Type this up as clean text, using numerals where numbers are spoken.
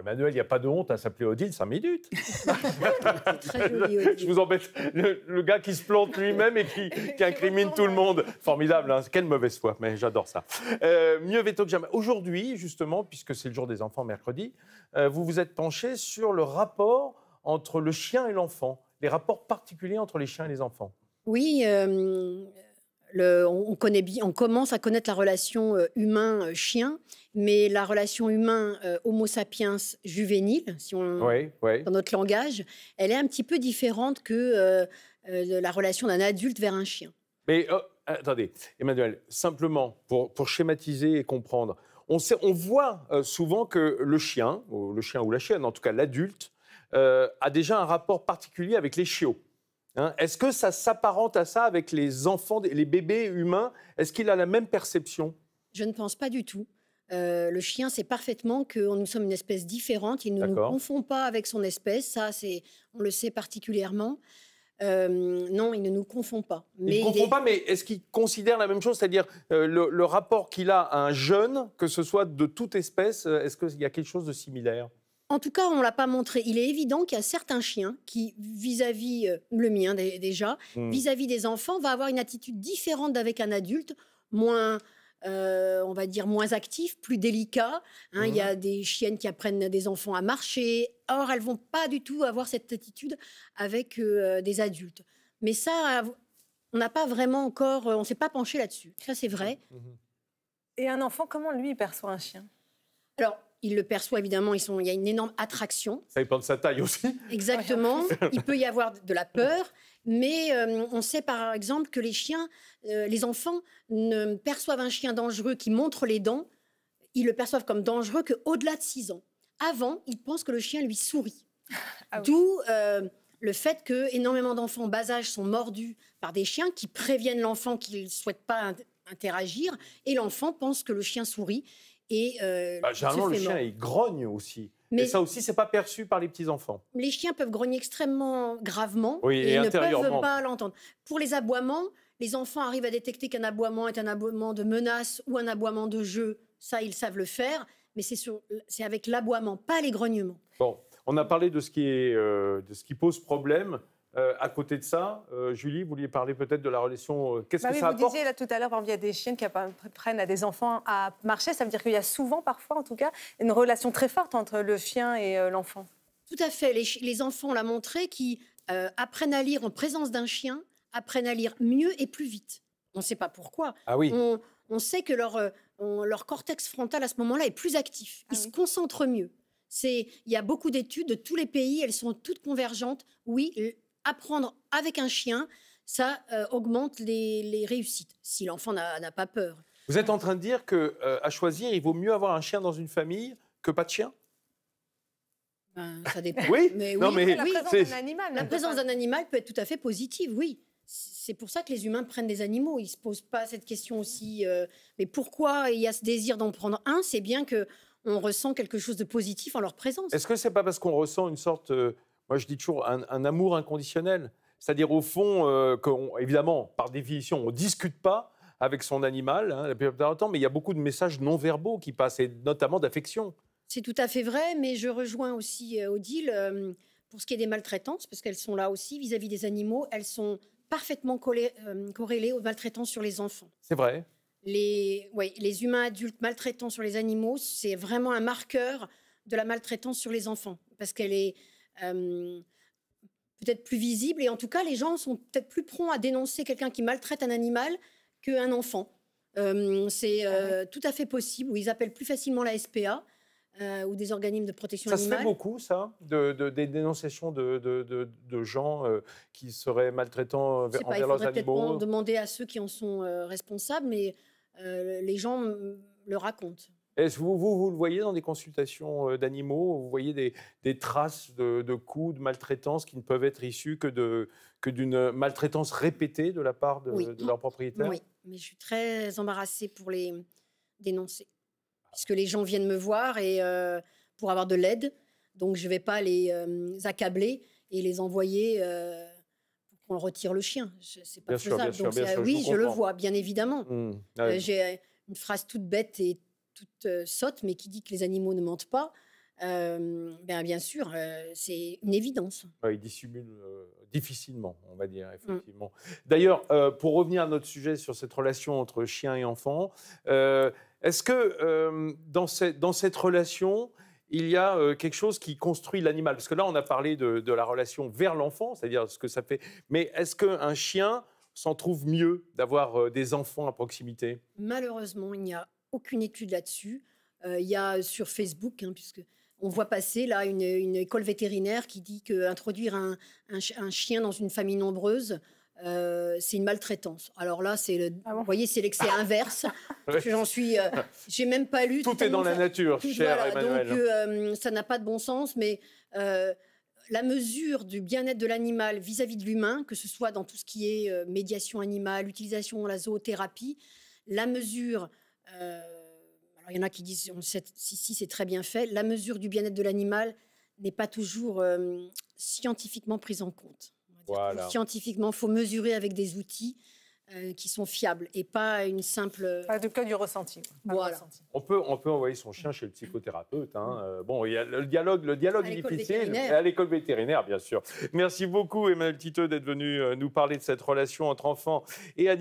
Emmanuel, il n'y a pas de honte à s'appeler Odile 5 minutes. Très joli, Odile. Je vous embête. Le gars qui se plante lui-même et qui incrimine tout le monde. Formidable, hein. Quelle mauvaise foi, mais j'adore ça. Mieux veto que jamais. Aujourd'hui, justement, puisque c'est le jour des enfants, mercredi, vous vous êtes penché sur le rapport entre le chien et l'enfant, les rapports particuliers entre les chiens et les enfants. Oui, on commence à connaître la relation humain-chien, mais la relation humain-homo sapiens juvénile, si on, Oui. dans notre langage, elle est un petit peu différente que la relation d'un adulte vers un chien. Mais attendez, Emmanuel, simplement pour schématiser et comprendre, on voit souvent que le chien ou la chienne, en tout cas l'adulte, a déjà un rapport particulier avec les chiots. Hein, est-ce que ça s'apparente à ça avec les enfants, les bébés humains? Est-ce qu'il a la même perception? Je ne pense pas du tout. Le chien sait parfaitement que nous sommes une espèce différente. Il ne nous confond pas avec son espèce. Ça, on le sait particulièrement. Non, il ne nous confond pas. Il ne confond pas, mais est-ce qu'il considère la même chose? C'est-à-dire le rapport qu'il a à un jeune, que ce soit de toute espèce, est-ce qu'il y a quelque chose de similaire? En tout cas, on ne l'a pas montré. Il est évident qu'il y a certains chiens qui, vis-à-vis le mien déjà, vis-à-vis des enfants, va avoir une attitude différente d'avec un adulte, moins, on va dire, moins actif, plus délicat. Hein, il y a des chiennes qui apprennent des enfants à marcher. Or, elles ne vont pas du tout avoir cette attitude avec des adultes. Mais ça, on n'a pas vraiment encore... on ne s'est pas penché là-dessus. Ça, c'est vrai. Et un enfant, comment lui perçoit un chien? Alors, il le perçoit évidemment, il y a une énorme attraction. Ça dépend de sa taille aussi. Exactement. Il peut y avoir de la peur, mais on sait par exemple que les chiens, les enfants ne perçoivent un chien dangereux qui montre les dents, ils le perçoivent comme dangereux qu'au-delà de 6 ans. Avant, ils pensent que le chien lui sourit. Ah oui. D'où le fait que énormément d'enfants bas âge sont mordus par des chiens qui préviennent l'enfant qu'il ne souhaite pas interagir, et l'enfant pense que le chien sourit. Et généralement, le chien, il grogne aussi. Mais et ça aussi, c'est pas perçu par les petits-enfants. Les chiens peuvent grogner extrêmement gravement et ils ne peuvent pas l'entendre. Pour les aboiements, les enfants arrivent à détecter qu'un aboiement est un aboiement de menace ou un aboiement de jeu. Ça, ils savent le faire, mais c'est avec l'aboiement, pas les grognements. Bon, on a parlé de ce qui pose problème. À côté de ça, Julie, vous vouliez parler peut-être de la relation. Qu'est-ce que ça apporte? Vous disiez là tout à l'heure, il y a des chiennes qui apprennent à des enfants à marcher. Ça veut dire qu'il y a souvent, parfois en tout cas, une relation très forte entre le chien et l'enfant. Tout à fait. Les enfants, on l'a montré, qui apprennent à lire en présence d'un chien, apprennent à lire mieux et plus vite. On ne sait pas pourquoi. Ah oui. On sait que leur cortex frontal à ce moment-là est plus actif. Ils se concentrent mieux. Il y a beaucoup d'études de tous les pays, elles sont toutes convergentes. Oui, apprendre avec un chien, ça augmente les réussites, si l'enfant n'a pas peur. Vous êtes en train de dire qu'à choisir, il vaut mieux avoir un chien dans une famille que pas de chien? Ça dépend. Oui, mais la présence d'un animal peut être tout à fait positive, oui. C'est pour ça que les humains prennent des animaux. Ils ne se posent pas cette question aussi. Mais pourquoi il y a ce désir d'en prendre un? C'est bien qu'on ressent quelque chose de positif en leur présence. Est-ce que ce n'est pas parce qu'on ressent une sorte... moi, je dis toujours un amour inconditionnel. C'est-à-dire, au fond, évidemment, par définition, on ne discute pas avec son animal la plupart du temps, mais il y a beaucoup de messages non-verbaux qui passent, et notamment d'affection. C'est tout à fait vrai, mais je rejoins aussi Odile pour ce qui est des maltraitances, parce qu'elles sont là aussi vis-à-vis des animaux. Elles sont parfaitement corrélées aux maltraitances sur les enfants. C'est vrai. Les humains adultes maltraitant sur les animaux, c'est vraiment un marqueur de la maltraitance sur les enfants, parce qu'elle est... peut-être plus visible, et en tout cas les gens sont peut-être plus prompts à dénoncer quelqu'un qui maltraite un animal qu'un enfant. C'est tout à fait possible, où ils appellent plus facilement la SPA ou des organismes de protection animale. Ça se fait beaucoup, ça, des dénonciations de gens qui seraient maltraitants envers leurs animaux? Il faudrait peut-être demander à ceux qui en sont responsables, mais les gens le racontent. Est-ce que vous le voyez dans des consultations d'animaux? Vous voyez des traces de coups, de maltraitance qui ne peuvent être issues que d'une maltraitance répétée de la part de leur propriétaire? Oui, mais je suis très embarrassée pour les dénoncer. Puisque les gens viennent me voir pour avoir de l'aide. Donc, je ne vais pas les accabler et les envoyer pour qu'on retire le chien. Ce n'est pas faisable. Donc, oui, je le vois, bien évidemment. J'ai une phrase toute bête et toute sotte, mais qui dit que les animaux ne mentent pas. bien sûr, c'est une évidence. Il dissimule difficilement, on va dire, effectivement. D'ailleurs, pour revenir à notre sujet sur cette relation entre chien et enfant, est-ce que dans cette relation, il y a quelque chose qui construit l'animal? Parce que là, on a parlé de la relation vers l'enfant, c'est-à-dire ce que ça fait. Mais est-ce qu'un chien s'en trouve mieux d'avoir des enfants à proximité? Malheureusement, il n'y a aucune étude là-dessus. Il y a sur Facebook, puisque on voit passer là une école vétérinaire qui dit qu'introduire un chien dans une famille nombreuse, c'est une maltraitance. Alors là, vous voyez, c'est l'excès inverse. J'en suis, j'ai même pas lu. Tout est dans la nature, cher voilà, Emmanuel. donc, ça n'a pas de bon sens, mais la mesure du bien-être de l'animal vis-à-vis de l'humain, que ce soit dans tout ce qui est médiation animale, utilisation de la zoothérapie, la mesure, alors il y en a qui disent si c'est très bien fait, la mesure du bien-être de l'animal n'est pas toujours scientifiquement prise en compte. Voilà. Scientifiquement, il faut mesurer avec des outils qui sont fiables et pas une simple... Pas de cas du ressenti. Voilà. On peut envoyer son chien chez le psychothérapeute. Bon, il y a le dialogue est difficile. À l'école vétérinaire, bien sûr. Merci beaucoup, Emmanuel Titeux, d'être venu nous parler de cette relation entre enfants et animaux.